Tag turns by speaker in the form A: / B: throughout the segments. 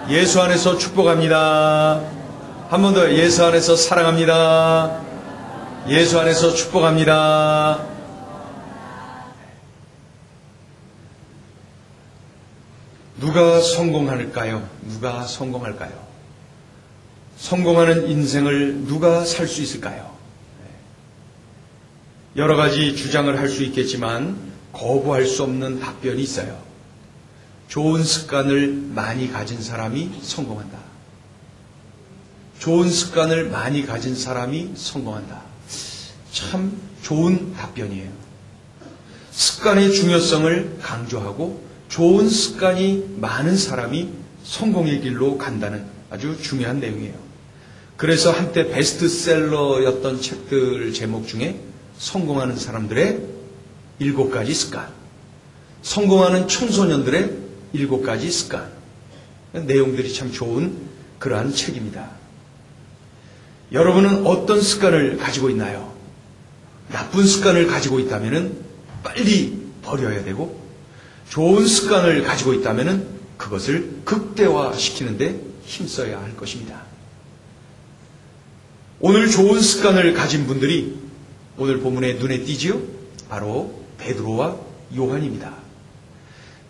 A: 예수 안에서 축복합니다. 한 번 더 예수 안에서 사랑합니다. 예수 안에서 축복합니다. 누가 성공할까요? 누가 성공할까요? 성공하는 인생을 누가 살 수 있을까요? 여러 가지 주장을 할 수 있겠지만 거부할 수 없는 답변이 있어요. 좋은 습관을 많이 가진 사람이 성공한다. 좋은 습관을 많이 가진 사람이 성공한다. 참 좋은 답변이에요. 습관의 중요성을 강조하고 좋은 습관이 많은 사람이 성공의 길로 간다는 아주 중요한 내용이에요. 그래서 한때 베스트셀러였던 책들 제목 중에 성공하는 사람들의 7가지 습관, 성공하는 청소년들의 7가지 습관, 내용들이 참 좋은 그러한 책입니다. 여러분은 어떤 습관을 가지고 있나요? 나쁜 습관을 가지고 있다면 빨리 버려야 되고, 좋은 습관을 가지고 있다면 그것을 극대화시키는데 힘써야 할 것입니다. 오늘 좋은 습관을 가진 분들이 오늘 본문에 눈에 띄지요? 바로 베드로와 요한입니다.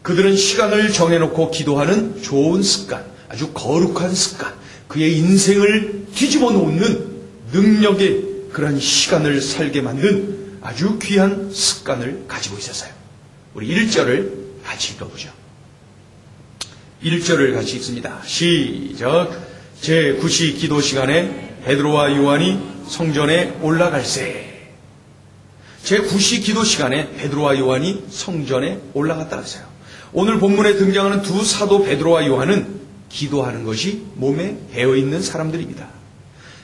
A: 그들은 시간을 정해놓고 기도하는 좋은 습관, 아주 거룩한 습관, 그의 인생을 뒤집어 놓는 능력의 그런 시간을 살게 만든 아주 귀한 습관을 가지고 있었어요. 우리 1절을 같이 읽어보죠. 1절을 같이 읽습니다. 시작. 제9시 기도 시간에 베드로와 요한이 성전에 올라갈세. 제9시 기도 시간에 베드로와 요한이 성전에 올라갔다 그랬어요. 오늘 본문에 등장하는 두 사도 베드로와 요한은 기도하는 것이 몸에 배어있는 사람들입니다.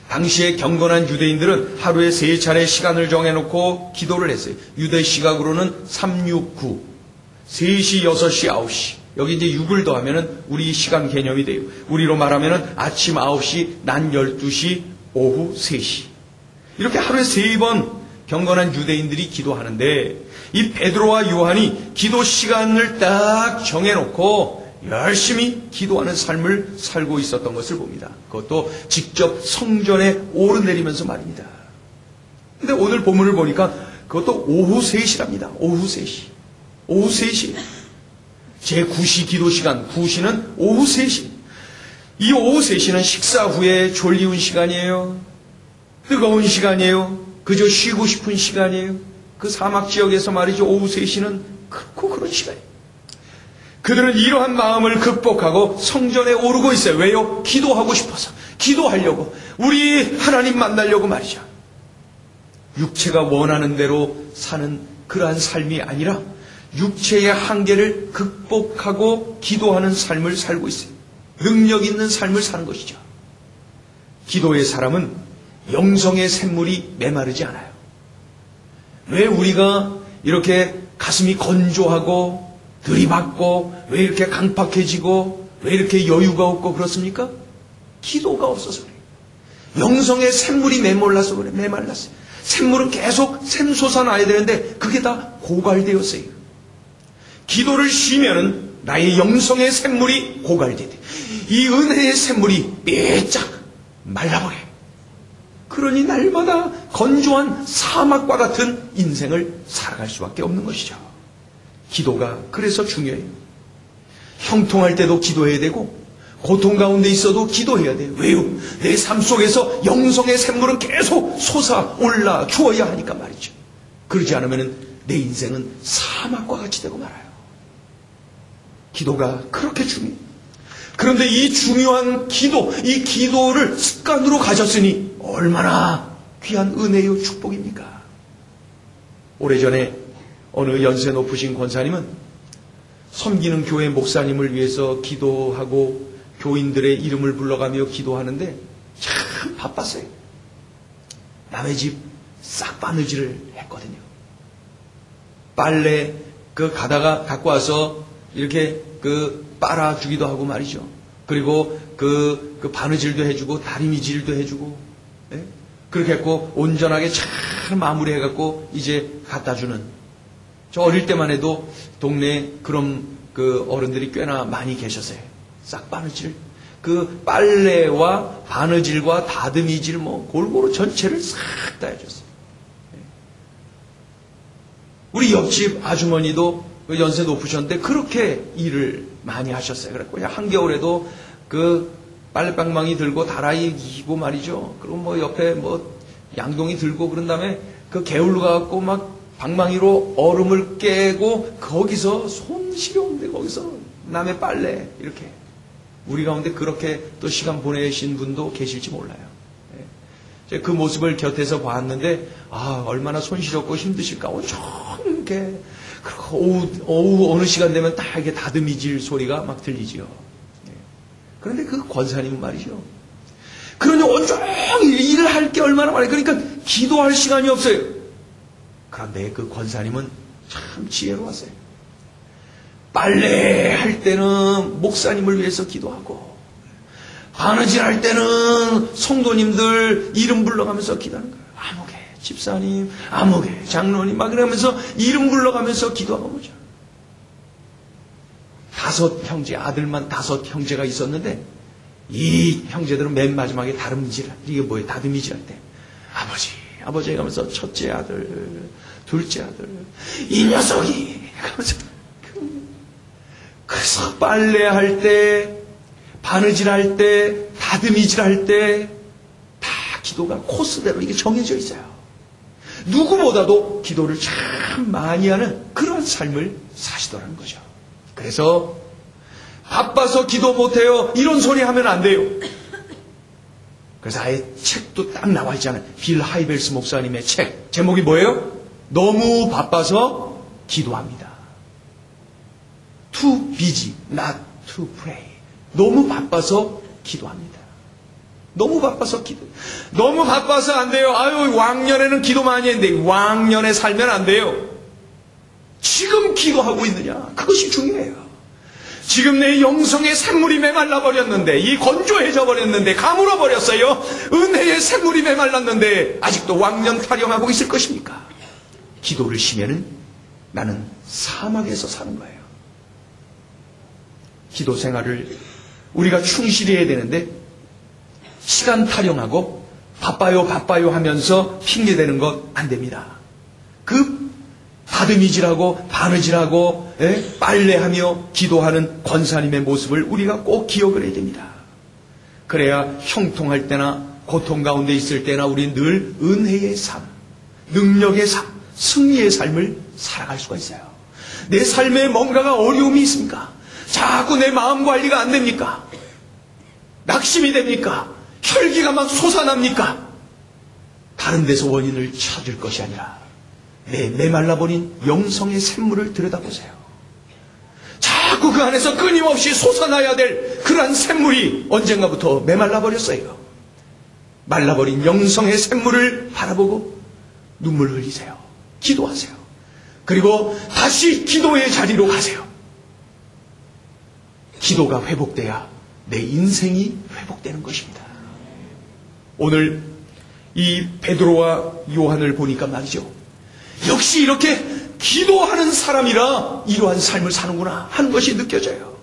A: 당시에 경건한 유대인들은 하루에 3차례 시간을 정해놓고 기도를 했어요. 유대 시각으로는 369, 3시, 6시, 9시. 여기 이제 6을 더하면 우리 시간 개념이 돼요. 우리로 말하면 아침 9시, 낮 12시, 오후 3시. 이렇게 하루에 3번 경건한 유대인들이 기도하는데, 이 베드로와 요한이 기도 시간을 딱 정해놓고 열심히 기도하는 삶을 살고 있었던 것을 봅니다. 그것도 직접 성전에 오르내리면서 말입니다. 근데 오늘 본문을 보니까 그것도 오후 3시랍니다. 오후 3시. 오후 3시. 제9시 기도 시간, 9시는 오후 3시. 이 오후 3시는 식사 후에 졸리운 시간이에요. 뜨거운 시간이에요. 그저 쉬고 싶은 시간이에요. 그 사막 지역에서 말이죠. 오후 3시는 크고 그런 시간이에요. 그들은 이러한 마음을 극복하고 성전에 오르고 있어요. 왜요? 기도하고 싶어서. 기도하려고. 우리 하나님 만나려고 말이죠. 육체가 원하는 대로 사는 그러한 삶이 아니라 육체의 한계를 극복하고 기도하는 삶을 살고 있어요. 능력 있는 삶을 사는 것이죠. 기도의 사람은 영성의 샘물이 메마르지 않아요. 왜 우리가 이렇게 가슴이 건조하고 들이받고 왜 이렇게 강팍해지고 왜 이렇게 여유가 없고 그렇습니까? 기도가 없어서 그래요. 영성의 샘물이 메말라서 그래. 메말랐어요. 샘물은 계속 샘솟아나야 되는데 그게 다 고갈되었어요. 기도를 쉬면은 나의 영성의 샘물이 고갈돼. 이 은혜의 샘물이 빼짝 말라버려. 그러니 날마다 건조한 사막과 같은 인생을 살아갈 수밖에 없는 것이죠. 기도가 그래서 중요해요. 형통할 때도 기도해야 되고 고통 가운데 있어도 기도해야 돼요. 왜요? 내 삶 속에서 영성의 샘물은 계속 솟아올라 주어야 하니까 말이죠. 그러지 않으면 내 인생은 사막과 같이 되고 말아요. 기도가 그렇게 중요해요. 그런데 이 중요한 기도, 이 기도를 습관으로 가졌으니 얼마나 귀한 은혜요 축복입니까? 오래전에 어느 연세 높으신 권사님은 섬기는 교회 목사님을 위해서 기도하고 교인들의 이름을 불러가며 기도하는데 참 바빴어요. 남의 집 싹바느질을 했거든요. 빨래 가다가 갖고 와서 이렇게 빨아주기도 하고 말이죠. 그리고 그 바느질도 해주고 다리미질도 해주고, 예? 그렇게 했고 온전하게 잘 마무리해갖고 이제 갖다주는. 저 어릴 때만 해도 동네에 그런 어른들이 꽤나 많이 계셨어요. 싹바느질. 그 빨래와 바느질과 다듬이질 뭐 골고루 전체를 싹 다 해줬어요. 우리 옆집 아주머니도 연세 높으셨는데 그렇게 일을 많이 하셨어요. 그래서 한겨울에도 그 빨래방망이 들고 다라이 이고 말이죠. 그리고 뭐 옆에 뭐 양동이 들고 그런 다음에 그 게을러 가갖고 막 방망이로 얼음을 깨고 거기서 손 시려운데 거기서 남의 빨래 이렇게 우리 가운데 그렇게 또 시간 보내신 분도 계실지 몰라요. 그 모습을 곁에서 봤는데 얼마나 손시렵고 힘드실까. 온종 이렇게 오후 어느 시간 되면 딱 이렇게 다듬이질 소리가 막 들리지요. 그런데 그 권사님은 말이죠. 그러니 온종일 일을 할 게 얼마나 많아요. 그러니까 기도할 시간이 없어요. 그런데 그 권사님은 참 지혜로웠어요. 빨래할 때는 목사님을 위해서 기도하고 바느질 할 때는 성도님들 이름 불러가면서 기도하는 거예요. 아무개 집사님, 아무개 장로님 막 이러면서 이름 불러가면서 기도하고 보죠. 5 형제, 아들만 5 형제가 있었는데 이 형제들은 맨 마지막에 다듬질, 이게 뭐예요? 다듬이질 할 때 아버지 하면서 첫째 아들, 둘째 아들, 이 녀석이 하면서 그래서 빨래할 때 바느질할 때, 다듬이질할 때 다 기도가 코스대로 이게 정해져 있어요. 누구보다도 기도를 참 많이 하는 그런 삶을 사시더라는 거죠. 그래서 바빠서 기도 못해요. 이런 소리 하면 안 돼요. 그래서 아예 책도 딱 나와 있잖아요. 빌 하이벨스 목사님의 책. 제목이 뭐예요? 너무 바빠서 기도합니다. Too busy, not to pray. 너무 바빠서 기도합니다. 너무 바빠서 너무 바빠서 안 돼요. 왕년에는 기도 많이 했는데 왕년에 살면 안 돼요. 지금 기도하고 있느냐? 그것이 중요해요. 지금 내 영성의 샘물이 메말라 버렸는데, 이 건조해져 버렸는데, 가물어 버렸어요. 은혜의 샘물이 메말랐는데 아직도 왕년 타령하고 있을 것입니까? 기도를 쉬면은 나는 사막에서 사는 거예요. 기도 생활을 우리가 충실히 해야 되는데 시간 타령하고 바빠요 하면서 핑계대는 것 안 됩니다. 그 다듬이질하고 바느질하고 빨래하며 기도하는 권사님의 모습을 우리가 꼭 기억을 해야 됩니다. 그래야 형통할 때나 고통 가운데 있을 때나 우리는 늘 은혜의 삶, 능력의 삶, 승리의 삶을 살아갈 수가 있어요. 내 삶에 뭔가가 어려움이 있습니까? 자꾸 내 마음 관리가 안 됩니까? 낙심이 됩니까? 혈기가 막 솟아납니까? 다른 데서 원인을 찾을 것이 아니라 내 메말라버린 영성의 샘물을 들여다보세요. 자꾸 그 안에서 끊임없이 솟아나야 될 그러한 샘물이 언젠가부터 메말라버렸어요. 말라버린 영성의 샘물을 바라보고 눈물 흘리세요. 기도하세요. 그리고 다시 기도의 자리로 가세요. 기도가 회복돼야 내 인생이 회복되는 것입니다. 오늘 이 베드로와 요한을 보니까 말이죠. 역시 이렇게 기도하는 사람이라 이러한 삶을 사는구나 하는 것이 느껴져요.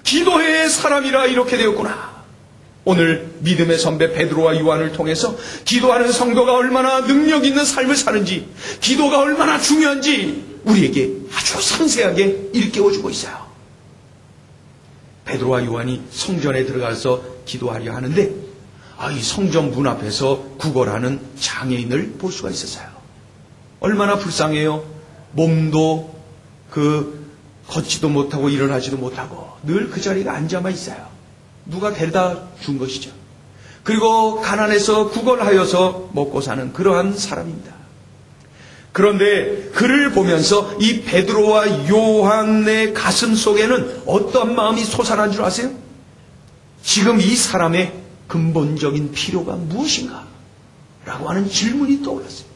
A: 기도의 사람이라 이렇게 되었구나. 오늘 믿음의 선배 베드로와 요한을 통해서 기도하는 성도가 얼마나 능력 있는 삶을 사는지, 기도가 얼마나 중요한지 우리에게 아주 상세하게 일깨워주고 있어요. 베드로와 요한이 성전에 들어가서 기도하려 하는데 이 성전 문 앞에서 구걸하는 장애인을 볼 수가 있었어요. 얼마나 불쌍해요. 몸도 걷지도 못하고 일어나지도 못하고 늘 그 자리에 앉아만 있어요. 누가 데려다 준 것이죠. 그리고 가난해서 구걸하여서 먹고 사는 그러한 사람입니다. 그런데 그를 보면서 이 베드로와 요한의 가슴 속에는 어떤 마음이 솟아난 줄 아세요? 지금 이 사람의 근본적인 필요가 무엇인가? 라고 하는 질문이 떠올랐어요.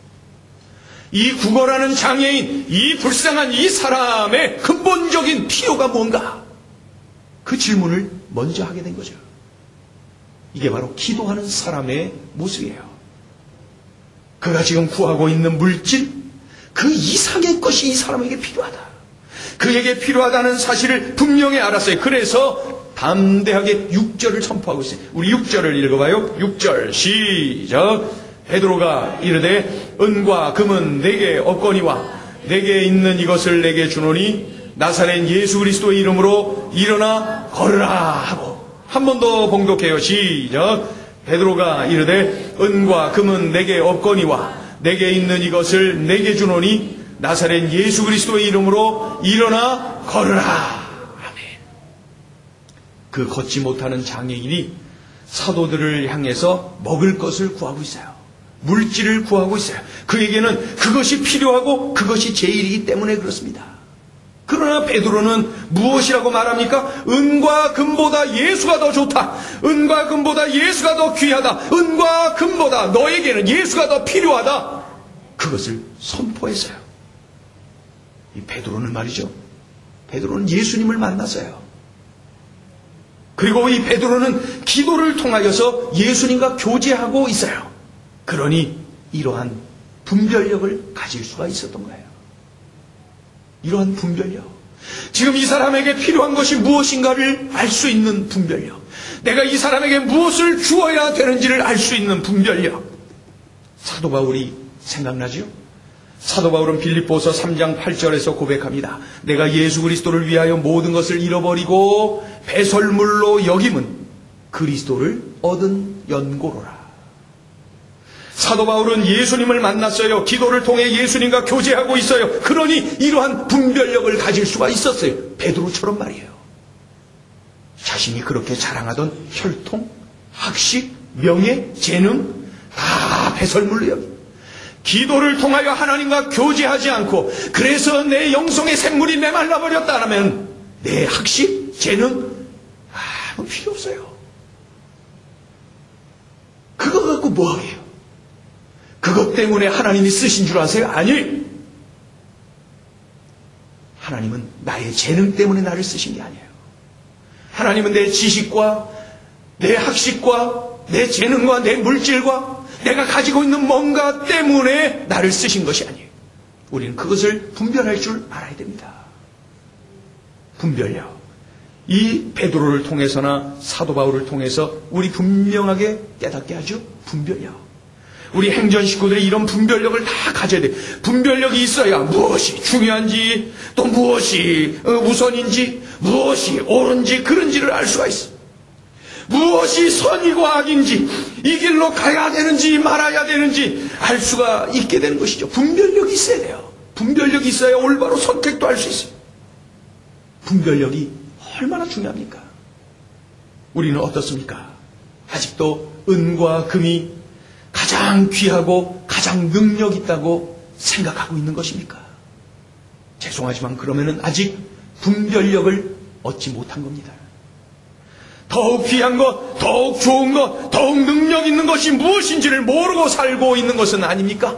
A: 이 구걸하는 장애인, 이 불쌍한 이 사람의 근본적인 필요가 뭔가? 그 질문을 먼저 하게 된 거죠. 이게 바로 기도하는 사람의 모습이에요. 그가 지금 구하고 있는 물질, 그 이상의 것이 이 사람에게 필요하다. 그에게 필요하다는 사실을 분명히 알았어요. 그래서 담대하게 6절을 선포하고 있어요. 우리 6절을 읽어봐요. 6절 시작. 베드로가 이르되 은과 금은 내게 없거니와 내게 있는 이것을 내게 주노니 나사렛 예수 그리스도의 이름으로 일어나 걸으라 하고. 한 번 더 봉독해요. 시작. 베드로가 이르되 은과 금은 내게 없거니와 내게 있는 이것을 내게 주노니 나사렛 예수 그리스도의 이름으로 일어나 걸으라. 아멘. 그 걷지 못하는 장애인이 사도들을 향해서 먹을 것을 구하고 있어요. 물질을 구하고 있어요. 그에게는 그것이 필요하고 그것이 제일이기 때문에 그렇습니다. 그러나 베드로는 무엇이라고 말합니까? 은과 금보다 예수가 더 좋다. 은과 금보다 예수가 더 귀하다. 은과 금보다 너에게는 예수가 더 필요하다. 그것을 선포했어요. 이 베드로는 말이죠. 베드로는 예수님을 만났어요. 그리고 이 베드로는 기도를 통하여서 예수님과 교제하고 있어요. 그러니 이러한 분별력을 가질 수가 있었던 거예요. 이러한 분별력. 지금 이 사람에게 필요한 것이 무엇인가를 알 수 있는 분별력. 내가 이 사람에게 무엇을 주어야 되는지를 알 수 있는 분별력. 사도 바울이 생각나죠? 사도 바울은 빌립보서 3장 8절에서 고백합니다. 내가 예수 그리스도를 위하여 모든 것을 잃어버리고 배설물로 여김은 그리스도를 얻은 연고로라. 사도 바울은 예수님을 만났어요. 기도를 통해 예수님과 교제하고 있어요. 그러니 이러한 분별력을 가질 수가 있었어요. 베드로처럼 말이에요. 자신이 그렇게 자랑하던 혈통, 학식, 명예, 재능 다 배설물로 여기. 기도를 통하여 하나님과 교제하지 않고 그래서 내 영성의 샘물이 메말라 버렸다면 내 학식, 재능 아무 필요 없어요. 그거 갖고 뭐 하게요? 그것 때문에 하나님이 쓰신 줄 아세요? 아니. 하나님은 나의 재능 때문에 나를 쓰신 게 아니에요. 하나님은 내 지식과 내 학식과 내 재능과 내 물질과 내가 가지고 있는 뭔가 때문에 나를 쓰신 것이 아니에요. 우리는 그것을 분별할 줄 알아야 됩니다. 분별력. 이 베드로를 통해서나 사도 바울을 통해서 우리 분명하게 깨닫게 하죠. 분별력. 우리 행전 식구들이 이런 분별력을 다 가져야 돼. 분별력이 있어야 무엇이 중요한지 또 무엇이 우선인지 무엇이 옳은지 그런지를 알 수가 있어. 무엇이 선이고 악인지 이 길로 가야 되는지 말아야 되는지 알 수가 있게 되는 것이죠. 분별력이 있어야 돼요. 분별력이 있어야 올바로 선택도 할 수 있어요. 분별력이 얼마나 중요합니까? 우리는 어떻습니까? 아직도 은과 금이 가장 귀하고 가장 능력 있다고 생각하고 있는 것입니까? 죄송하지만 그러면은 아직 분별력을 얻지 못한 겁니다. 더욱 귀한 것, 더욱 좋은 것, 더욱 능력 있는 것이 무엇인지를 모르고 살고 있는 것은 아닙니까?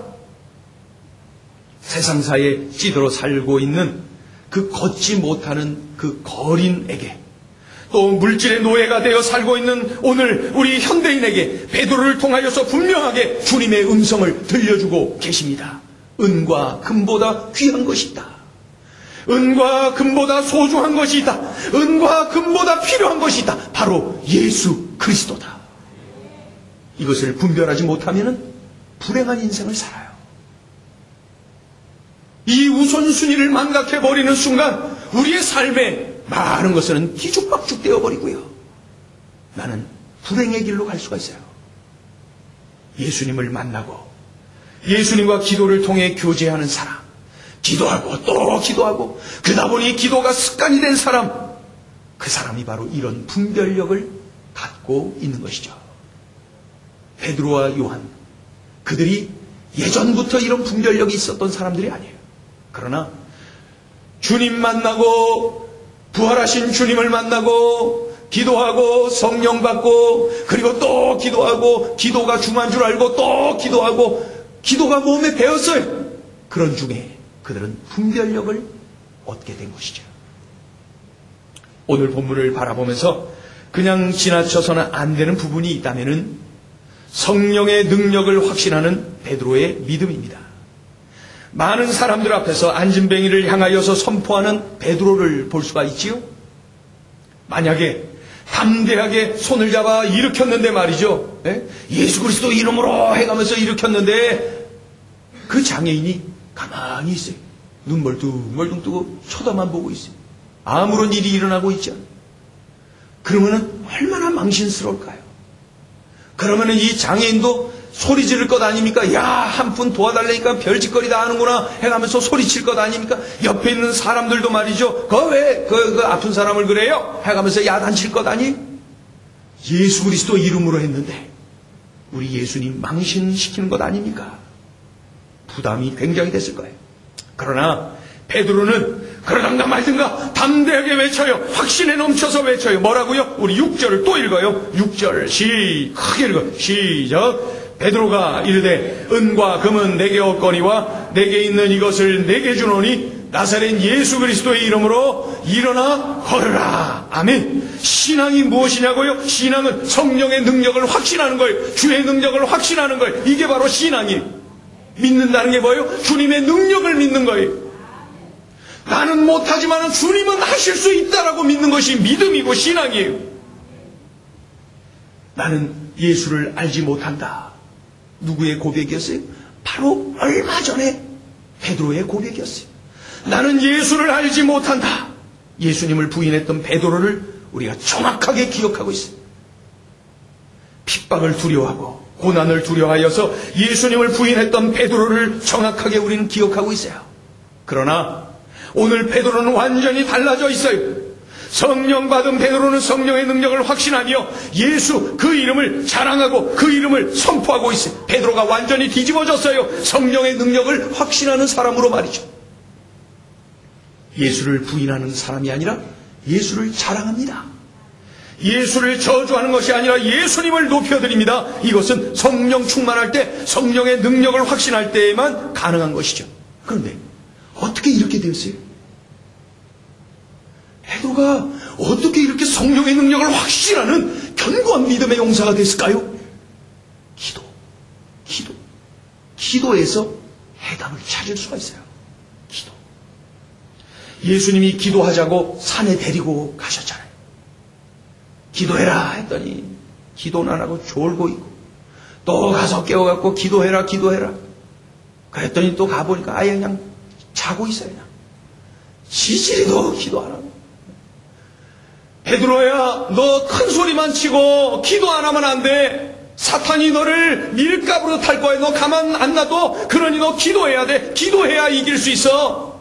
A: 세상사에 찌들어 살고 있는 그 걷지 못하는 그 거린에게 또 물질의 노예가 되어 살고 있는 오늘 우리 현대인에게 베드로를 통하여서 분명하게 주님의 음성을 들려주고 계십니다. 은과 금보다 귀한 것이 있다. 은과 금보다 소중한 것이 있다. 은과 금보다 필요한 것이 있다. 바로 예수 그리스도다. 이것을 분별하지 못하면 불행한 인생을 살아요. 이 우선순위를 망각해버리는 순간 우리의 삶에 많은 것은 뒤죽박죽 되어버리고요. 나는 불행의 길로 갈 수가 있어요. 예수님을 만나고 예수님과 기도를 통해 교제하는 사람, 기도하고 또 기도하고 그러다 보니 기도가 습관이 된 사람, 그 사람이 바로 이런 분별력을 갖고 있는 것이죠. 베드로와 요한, 그들이 예전부터 이런 분별력이 있었던 사람들이 아니에요. 그러나 주님 만나고 부활하신 주님을 만나고 기도하고 성령 받고 그리고 또 기도하고 기도가 중요한 줄 알고 또 기도하고 기도가 몸에 배었어요. 그런 중에 그들은 분별력을 얻게 된 것이죠. 오늘 본문을 바라보면서 그냥 지나쳐서는 안 되는 부분이 있다면은 성령의 능력을 확신하는 베드로의 믿음입니다. 많은 사람들 앞에서 안진뱅이를 향하여서 선포하는 베드로를 볼 수가 있지요. 만약에 담대하게 손을 잡아 일으켰는데 말이죠. 예수 그리스도 이름으로 해가면서 일으켰는데 그 장애인이 가만히 있어요. 눈 멀뚱멀뚱 뜨고 쳐다만 보고 있어요. 아무런 일이 일어나고 있지 않아요. 그러면은 얼마나 망신스러울까요? 그러면은 이 장애인도 소리 지를 것 아닙니까? 야, 한 푼 도와달라니까 별짓거리 다 하는구나 해가면서 소리칠 것 아닙니까? 옆에 있는 사람들도 말이죠. 그 아픈 사람을 그래요? 해가면서 야단칠 것 아니? 예수 그리스도 이름으로 했는데 우리 예수님 망신시키는 것 아닙니까? 부담이 굉장히 됐을 거예요. 그러나 베드로는 그러든가 말든가 담대하게 외쳐요. 확신에 넘쳐서 외쳐요. 뭐라고요? 우리 6절을 또 읽어요. 6절 크게 읽어요. 시작. 베드로가 이르되 은과 금은 내게 없거니와 내게 있는 이것을 내게 주노니 나사렛 예수 그리스도의 이름으로 일어나 걸으라. 아멘. 신앙이 무엇이냐고요? 신앙은 성령의 능력을 확신하는 거예요. 주의 능력을 확신하는 거예요. 이게 바로 신앙이에요. 믿는다는 게 뭐예요? 주님의 능력을 믿는 거예요. 나는 못하지만 주님은 하실 수 있다라고 믿는 것이 믿음이고 신앙이에요. 나는 예수를 알지 못한다. 누구의 고백이었어요? 바로 얼마 전에 베드로의 고백이었어요. 나는 예수를 알지 못한다. 예수님을 부인했던 베드로를 우리가 정확하게 기억하고 있어요. 핍박을 두려워하고 고난을 두려워하여서 예수님을 부인했던 베드로를 정확하게 우리는 기억하고 있어요. 그러나 오늘 베드로는 완전히 달라져 있어요. 성령 받은 베드로는 성령의 능력을 확신하며 예수 그 이름을 자랑하고 그 이름을 선포하고 있어요. 베드로가 완전히 뒤집어졌어요. 성령의 능력을 확신하는 사람으로 말이죠. 예수를 부인하는 사람이 아니라 예수를 자랑합니다. 예수를 저주하는 것이 아니라 예수님을 높여드립니다. 이것은 성령 충만할 때 성령의 능력을 확신할 때에만 가능한 것이죠. 그런데 어떻게 이렇게 되었어요? 베드로가 어떻게 이렇게 성령의 능력을 확신하는 견고한 믿음의 용사가 됐을까요? 기도에서 해답을 찾을 수가 있어요. 기도. 예수님이 기도하자고 산에 데리고 가셨잖아요. 기도해라 했더니 기도는 안 하고 졸고 있고, 또 가서 깨워갖고 기도해라 그랬더니 또 가보니까 아예 그냥 자고 있어요. 그냥 지지리도 기도 안 하고. 베드로야, 너 큰 소리만 치고 기도 안 하면 안 돼. 사탄이 너를 밀가부로 탈 거야. 너 가만 안 놔둬. 그러니 너 기도해야 돼. 기도해야 이길 수 있어.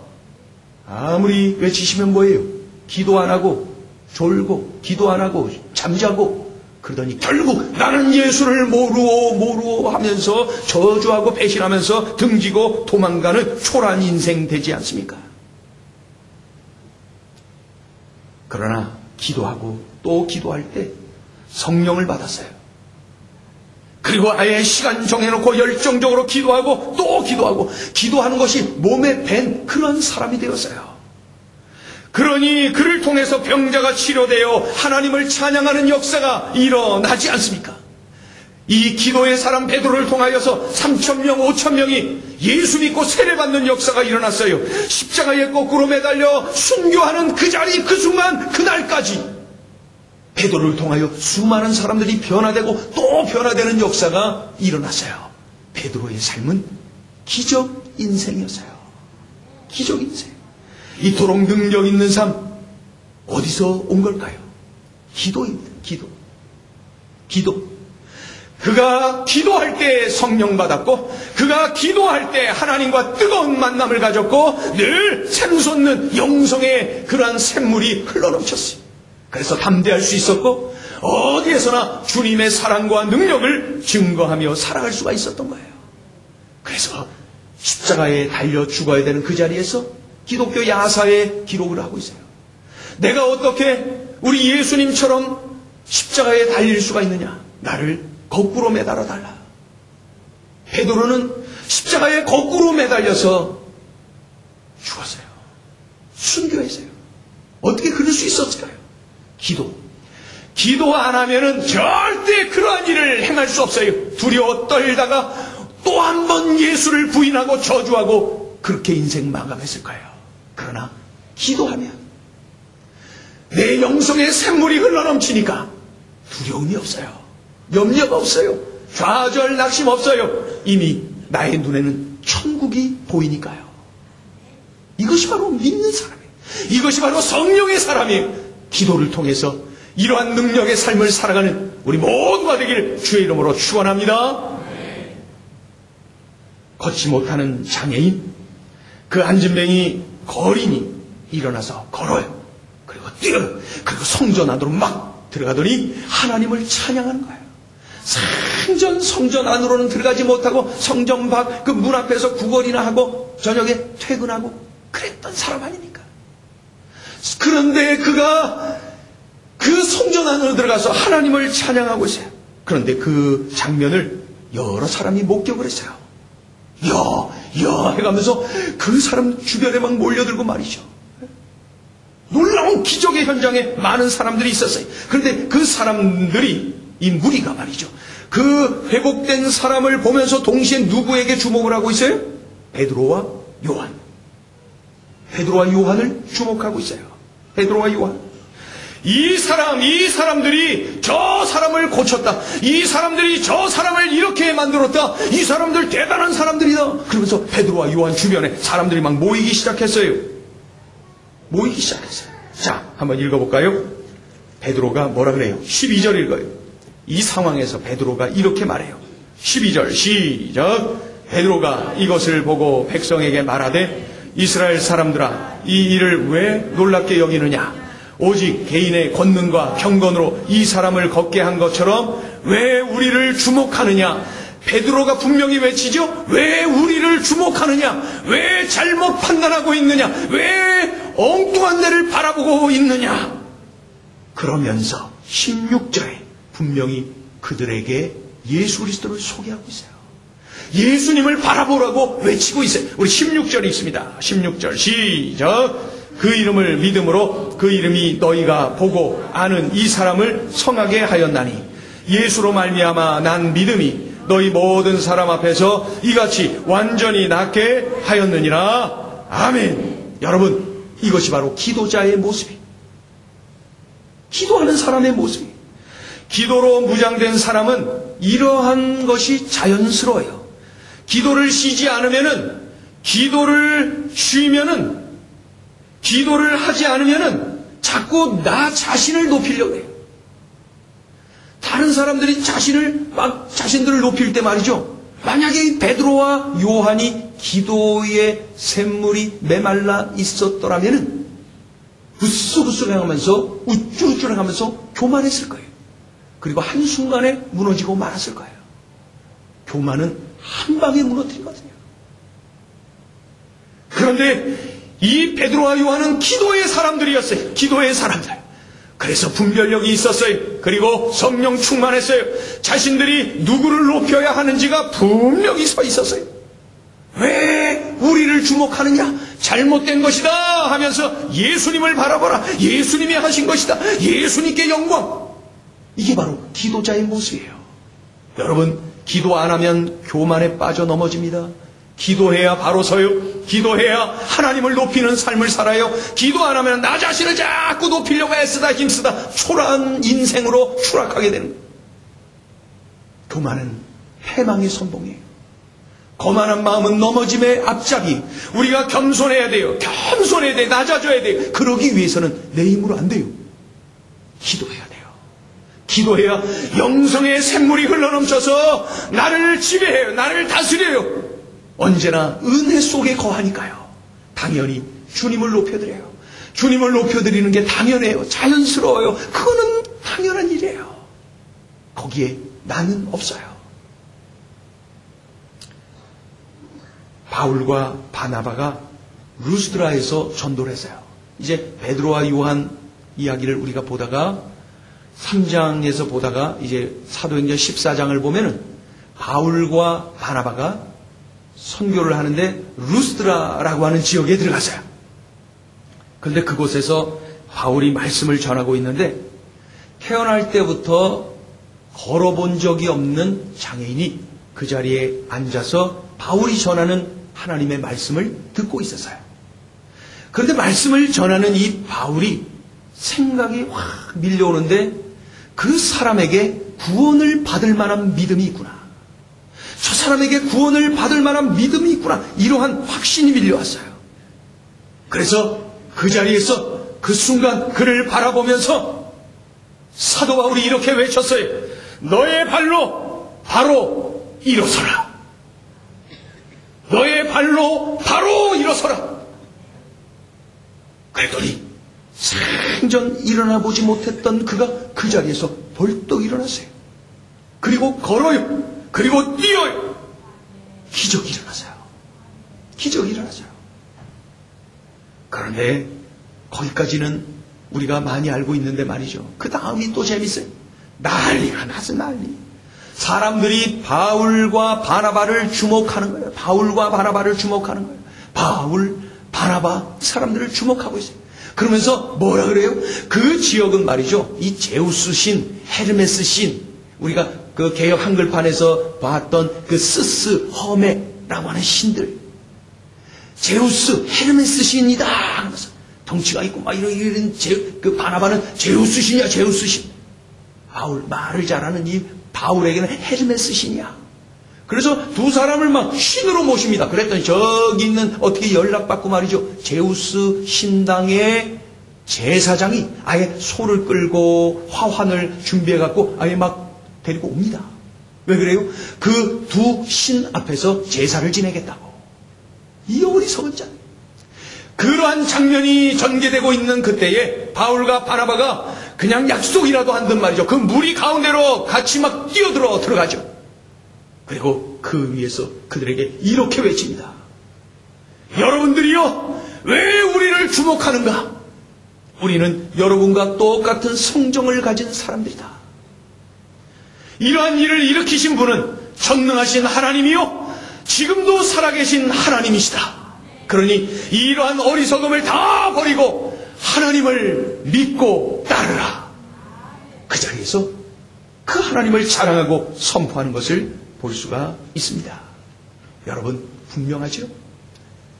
A: 아무리 외치시면 뭐예요? 기도 안 하고 졸고, 기도 안 하고 잠자고, 그러더니 결국 나는 예수를 모르오 하면서 저주하고 배신하면서 등지고 도망가는 초라한 인생 되지 않습니까? 그러나 기도하고 또 기도할 때 성령을 받았어요. 그리고 아예 시간 정해놓고 열정적으로 기도하고 또 기도하고, 기도하는 것이 몸에 밴 그런 사람이 되었어요. 그러니 그를 통해서 병자가 치료되어 하나님을 찬양하는 역사가 일어나지 않습니까? 이 기도의 사람 베드로를 통하여서 3,000명, 5,000명이 예수 믿고 세례받는 역사가 일어났어요. 십자가에 거꾸로 매달려 순교하는 그 자리, 그 순간, 그날까지 베드로를 통하여 수많은 사람들이 변화되고 또 변화되는 역사가 일어났어요. 베드로의 삶은 기적 인생이었어요. 기적 인생. 이토록 능력 있는 삶 어디서 온 걸까요? 기도입니다. 기도. 그가 기도할 때 성령 받았고, 그가 기도할 때 하나님과 뜨거운 만남을 가졌고, 늘 샘솟는 영성의 그러한 샘물이 흘러넘쳤어요. 그래서 담대할 수 있었고, 어디에서나 주님의 사랑과 능력을 증거하며 살아갈 수가 있었던 거예요. 그래서 십자가에 달려 죽어야 되는 그 자리에서 기독교 야사의 기록을 하고 있어요. 내가 어떻게 우리 예수님처럼 십자가에 달릴 수가 있느냐? 나를 거꾸로 매달아 달라. 베드로는 십자가에 거꾸로 매달려서 죽었어요. 순교했어요. 어떻게 그럴 수 있었을까요? 기도 안 하면은 절대 그러한 일을 행할 수 없어요. 두려워 떨다가 또 한 번 예수를 부인하고 저주하고 그렇게 인생 마감했을 거예요. 그러나 기도하면 내 영성의 샘물이 흘러넘치니까 두려움이 없어요. 염려가 없어요. 좌절 낙심 없어요. 이미 나의 눈에는 천국이 보이니까요. 이것이 바로 믿는 사람이에요. 이것이 바로 성령의 사람이에요. 기도를 통해서 이러한 능력의 삶을 살아가는 우리 모두가 되기를 주의 이름으로 축원합니다. 걷지 못하는 장애인, 그 안진뱅이 거린이 일어나서 걸어요. 그리고 뛰어요. 그리고 성전 안으로 막 들어가더니 하나님을 찬양하는 거예요. 성전 안으로는 들어가지 못하고 성전 밖 그 문 앞에서 구걸이나 하고 저녁에 퇴근하고 그랬던 사람 아닙니까? 그런데 그가 그 성전 안으로 들어가서 하나님을 찬양하고 있어요. 그런데 그 장면을 여러 사람이 목격을 했어요. 야 해가면서 그 사람 주변에 막 몰려들고 말이죠. 놀라운 기적의 현장에 많은 사람들이 있었어요. 그런데 그 사람들이, 이 무리가 말이죠, 그 회복된 사람을 보면서 동시에 누구에게 주목을 하고 있어요? 베드로와 요한. 베드로와 요한을 주목하고 있어요. 베드로와 요한. 이 사람들이 저 사람을 고쳤다. 이 사람들이 저 사람을 이렇게 만들었다. 이 사람들 대단한 사람들이다. 그러면서 베드로와 요한 주변에 사람들이 막 모이기 시작했어요. 자, 한번 읽어볼까요? 베드로가 뭐라 그래요? 12절 읽어요. 이 상황에서 베드로가 이렇게 말해요. 12절 시작. 베드로가 이것을 보고 백성에게 말하되 이스라엘 사람들아, 이 일을 왜 놀랍게 여기느냐? 오직 개인의 권능과 경건으로 이 사람을 걷게 한 것처럼 왜 우리를 주목하느냐? 베드로가 분명히 외치죠. 왜 우리를 주목하느냐? 왜 잘못 판단하고 있느냐? 왜 엉뚱한 데를 바라보고 있느냐? 그러면서 16절에 분명히 그들에게 예수 그리스도를 소개하고 있어요. 예수님을 바라보라고 외치고 있어요. 우리 16절이 있습니다. 16절 시작. 그 이름을 믿음으로 그 이름이 너희가 보고 아는 이 사람을 성하게 하였나니 예수로 말미암아 난 믿음이 너희 모든 사람 앞에서 이같이 완전히 낫게 하였느니라. 아멘. 여러분, 이것이 바로 기도자의 모습이에요. 기도하는 사람의 모습이에요. 기도로 무장된 사람은 이러한 것이 자연스러워요. 기도를 쉬지 않으면은, 기도를 쉬면은, 기도를 하지 않으면은 자꾸 나 자신을 높이려고 해요. 다른 사람들이 자신들을 높일 때 말이죠. 만약에 베드로와 요한이 기도의 샘물이 메말라 있었더라면은 부스부스하면서 우쭐우쭐하면서 교만했을 거예요. 그리고 한순간에 무너지고 말았을 거예요. 교만은 한 방에 무너뜨리거든요. 그런데 이 베드로와 요한은 기도의 사람들이었어요. 기도의 사람들. 그래서 분별력이 있었어요. 그리고 성령 충만했어요. 자신들이 누구를 높여야 하는지가 분명히 서 있었어요. 왜 우리를 주목하느냐? 잘못된 것이다 하면서 예수님을 바라보라. 예수님이 하신 것이다. 예수님께 영광. 이게 바로 기도자의 모습이에요. 여러분, 기도 안 하면 교만에 빠져 넘어집니다. 기도해야 바로 서요. 기도해야 하나님을 높이는 삶을 살아요. 기도 안 하면 나 자신을 자꾸 높이려고 애쓰다 힘쓰다 초라한 인생으로 추락하게 되는 거예요. 교만은 패망의 선봉이에요. 거만한 마음은 넘어짐의 앞잡이. 우리가 겸손해야 돼요. 겸손해야 돼요. 낮아져야 돼요. 그러기 위해서는 내 힘으로 안 돼요. 기도해야 돼요. 기도해야 영성의 샘물이 흘러넘쳐서 나를 지배해요. 나를 다스려요. 언제나 은혜 속에 거하니까요. 당연히 주님을 높여드려요. 주님을 높여드리는 게 당연해요. 자연스러워요. 그거는 당연한 일이에요. 거기에 나는 없어요. 바울과 바나바가 루스드라에서 전도를 했어요. 이제 베드로와 요한 이야기를 우리가 보다가 3장에서 보다가 이제 사도행전 14장을 보면은 바울과 바나바가 선교를 하는데 루스드라라고 하는 지역에 들어갔어요. 그런데 그곳에서 바울이 말씀을 전하고 있는데 태어날 때부터 걸어본 적이 없는 장애인이 그 자리에 앉아서 바울이 전하는 하나님의 말씀을 듣고 있었어요. 그런데 말씀을 전하는 이 바울이 생각이 확 밀려오는데 그 사람에게 구원을 받을 만한 믿음이 있구나. 저 사람에게 구원을 받을 만한 믿음이 있구나. 이러한 확신이 밀려왔어요. 그래서 그 자리에서 그 순간 그를 바라보면서 사도 바울이 이렇게 외쳤어요. 너의 발로 바로 일어서라. 너의 발로 바로 일어서라. 그랬더니 생전 일어나 보지 못했던 그가 그 자리에서 벌떡 일어났어요. 그리고 걸어요. 그리고 뛰어요. 기적이 일어나서요. 기적이 일어나서요. 그런데 거기까지는 우리가 많이 알고 있는데 말이죠. 그 다음이 또 재밌어요. 난리가 나서 난리. 사람들이 바울과 바나바를 주목하는 거예요. 바울과 바나바를 주목하는 거예요. 바울, 바나바 사람들을 주목하고 있어요. 그러면서 뭐라 그래요? 그 지역은 말이죠. 이 제우스 신, 헤르메스 신, 우리가 그 개역 한글판에서 봤던 그 스스, 허메라고 하는 신들. 제우스, 헤르메스 신이다. 하면서 덩치가 있고 막 이런 그 바나바는 제우스 신이야, 제우스 신. 바울, 말을 잘하는 이 바울에게는 헤르메스 신이야. 그래서 두 사람을 막 신으로 모십니다. 그랬더니 저기 있는 어떻게 연락받고 말이죠. 제우스 신당의 제사장이 아예 소를 끌고 화환을 준비해갖고 아예 막 데리고 옵니다. 왜 그래요? 그 두 신 앞에서 제사를 지내겠다고. 이 어리석은 자. 그러한 장면이 전개되고 있는 그때에 바울과 바나바가 그냥 약속이라도 한 듯 말이죠. 그 무리 가운데로 같이 막 들어가죠. 그리고 그 위에서 그들에게 이렇게 외칩니다. 여러분들이요, 왜 우리를 주목하는가? 우리는 여러분과 똑같은 성정을 가진 사람들이다. 이러한 일을 일으키신 분은 전능하신 하나님이요, 지금도 살아계신 하나님이시다. 그러니 이러한 어리석음을 다 버리고 하나님을 믿고 따르라. 그 자리에서 그 하나님을 자랑하고 선포하는 것을 볼 수가 있습니다. 여러분 분명하죠?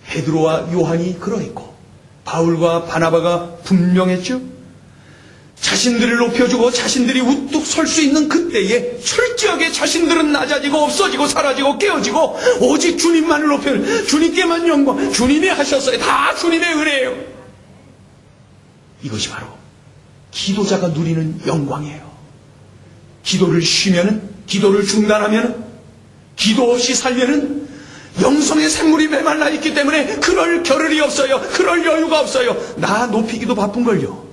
A: 베드로와 요한이 그러했고 바울과 바나바가 분명했죠? 자신들을 높여주고 자신들이 우뚝 설 수 있는 그때에 철저하게 자신들은 낮아지고 없어지고 사라지고 깨어지고 오직 주님만을 높여는 주님께만 영광, 주님이 하셨어요. 다 주님의 은혜예요. 이것이 바로 기도자가 누리는 영광이에요. 기도를 쉬면은, 기도를 중단하면은, 기도 없이 살면은 영성의 샘물이 메말라 있기 때문에 그럴 겨를이 없어요. 그럴 여유가 없어요. 나 높이기도 바쁜걸요.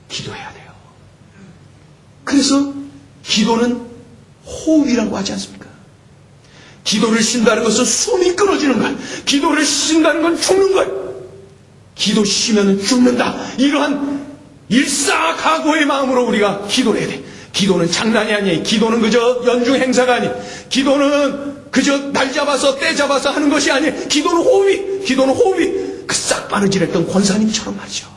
A: 기도해야 돼요. 그래서 기도는 호흡이라고 하지 않습니까? 기도를 쉰다는 것은 숨이 끊어지는 것. 기도를 쉰다는 건 죽는 것. 기도 쉬면 죽는다. 이러한 일사각오의 마음으로 우리가 기도를 해야 돼. 기도는 장난이 아니에요. 기도는 그저 연중 행사가 아니에요. 기도는 그저 날 잡아서 때 잡아서 하는 것이 아니에요. 기도는 호흡이, 기도는 호흡이 그 싹 바느질했던 권사님처럼 말이죠.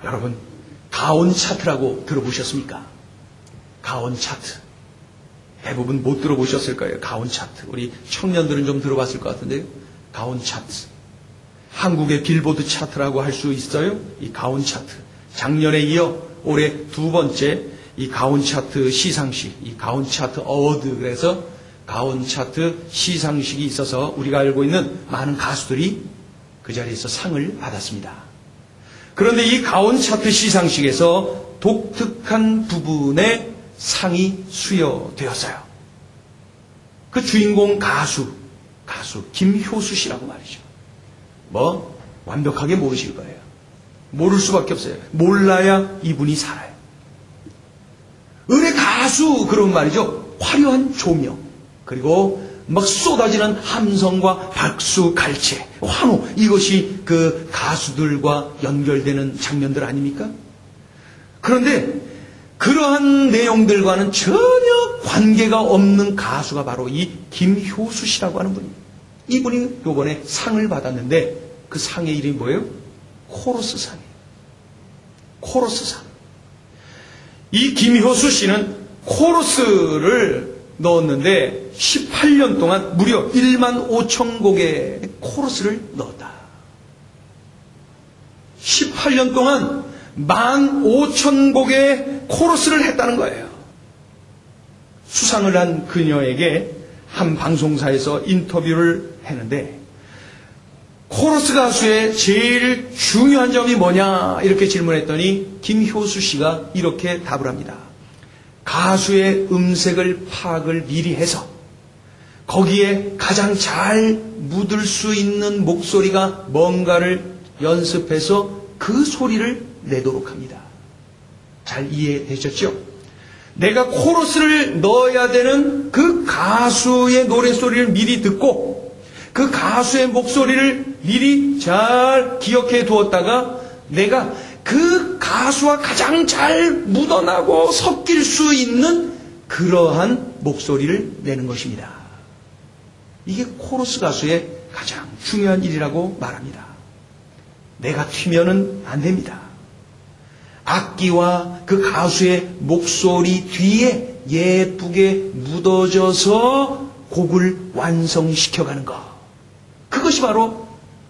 A: 여러분, 가온 차트라고 들어보셨습니까? 가온 차트. 대부분 못 들어보셨을 거예요. 가온 차트. 우리 청년들은 좀 들어봤을 것 같은데요. 가온 차트. 한국의 빌보드 차트라고 할 수 있어요. 이 가온 차트. 작년에 이어 올해 두 번째 이 가온 차트 시상식, 이 가온 차트 어워드, 그래서 가온 차트 시상식이 있어서 우리가 알고 있는 많은 가수들이 그 자리에서 상을 받았습니다. 그런데 이 가온 차트 시상식에서 독특한 부분에 상이 수여되었어요. 그 주인공 가수 김효수 씨라고 말이죠. 뭐 완벽하게 모르실 거예요. 모를 수밖에 없어요. 몰라야 이분이 살아요. 은혜 가수, 그런 말이죠. 화려한 조명, 그리고 막 쏟아지는 함성과 박수, 갈채, 환호, 이것이 그 가수들과 연결되는 장면들 아닙니까? 그런데 그러한 내용들과는 전혀 관계가 없는 가수가 바로 이 김효수 씨라고 하는 분입니다. 이분이 이번에 상을 받았는데 그 상의 이름이 뭐예요? 코러스상이에요. 코러스상. 이 김효수 씨는 코러스를 넣었는데 18년 동안 무려 1만 5천 곡의 코러스를 넣었다. 18년 동안 15,000곡의 코러스를 했다는 거예요. 수상을 한 그녀에게 한 방송사에서 인터뷰를 했는데 코러스 가수의 제일 중요한 점이 뭐냐 이렇게 질문했더니 김효수 씨가 이렇게 답을 합니다. 가수의 음색을 파악을 미리 해서 거기에 가장 잘 묻을 수 있는 목소리가 뭔가를 연습해서 그 소리를 내도록 합니다. 잘 이해되셨죠? 내가 코러스를 넣어야 되는 그 가수의 노래소리를 미리 듣고 그 가수의 목소리를 미리 잘 기억해 두었다가 내가 그 가수와 가장 잘 묻어나고 섞일 수 있는 그러한 목소리를 내는 것입니다. 이게 코러스 가수의 가장 중요한 일이라고 말합니다. 내가 튀면은 안 됩니다. 악기와 그 가수의 목소리 뒤에 예쁘게 묻어져서 곡을 완성시켜가는 것. 그것이 바로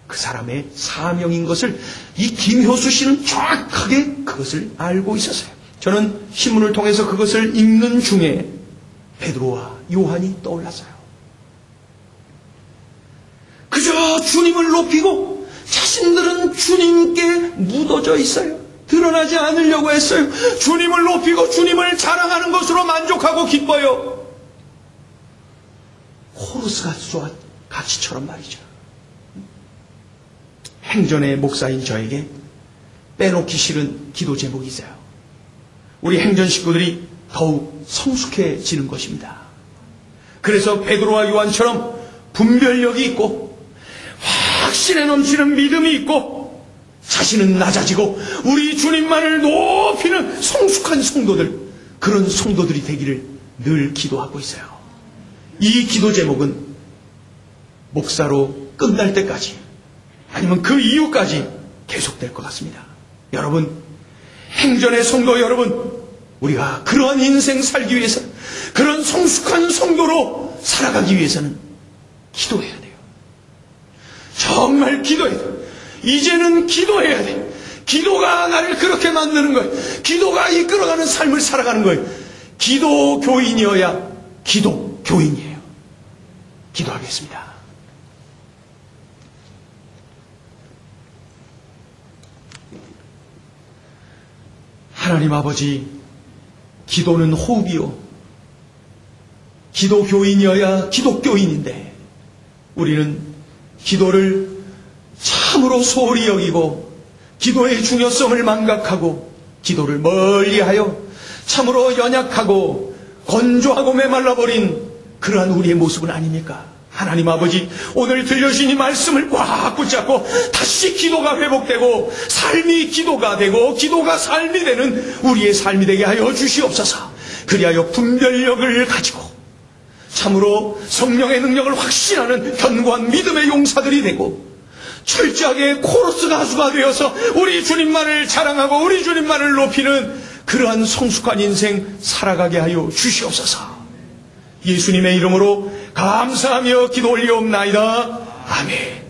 A: 그 사람의 사명인 것을 이 김효수 씨는 정확하게 그것을 알고 있었어요. 저는 신문을 통해서 그것을 읽는 중에 베드로와 요한이 떠올랐어요. 그저 주님을 높이고 자신들은 주님께 묻어져 있어요. 드러나지 않으려고 했어요. 주님을 높이고 주님을 자랑하는 것으로 만족하고 기뻐요. 코러스 가수와 같이처럼 말이죠. 행전의 목사인 저에게 빼놓기 싫은 기도 제목이 있어요. 우리 행전 식구들이 더욱 성숙해지는 것입니다. 그래서 베드로와 요한처럼 분별력이 있고 확신에 넘치는 믿음이 있고 자신은 낮아지고 우리 주님만을 높이는 성숙한 성도들, 그런 성도들이 되기를 늘 기도하고 있어요. 이 기도 제목은 목사로 끝날 때까지 아니면 그 이후까지 계속될 것 같습니다. 여러분, 행전의 성도 여러분, 우리가 그러한 인생 살기 위해서, 그런 성숙한 성도로 살아가기 위해서는 기도해야 돼요. 정말 기도해야 돼요. 이제는 기도해야 돼요. 기도가 나를 그렇게 만드는 거예요. 기도가 이끌어가는 삶을 살아가는 거예요. 기도 교인이어야 기도 교인이에요. 기도하겠습니다. 하나님 아버지, 기도는 호흡이요. 기도 교인이어야 기독교인인데 우리는 기도를 참으로 소홀히 여기고 기도의 중요성을 망각하고 기도를 멀리하여 참으로 연약하고 건조하고 메말라버린 그러한 우리의 모습은 아닙니까? 하나님 아버지, 오늘 들려주신 이 말씀을 꽉 붙잡고 다시 기도가 회복되고 삶이 기도가 되고 기도가 삶이 되는 우리의 삶이 되게 하여 주시옵소서. 그리하여 분별력을 가지고 참으로 성령의 능력을 확신하는 견고한 믿음의 용사들이 되고 철저하게 코러스 가수가 되어서 우리 주님만을 자랑하고 우리 주님만을 높이는 그러한 성숙한 인생 살아가게 하여 주시옵소서. 예수님의 이름으로 감사하며 기도 올리옵나이다. 아멘.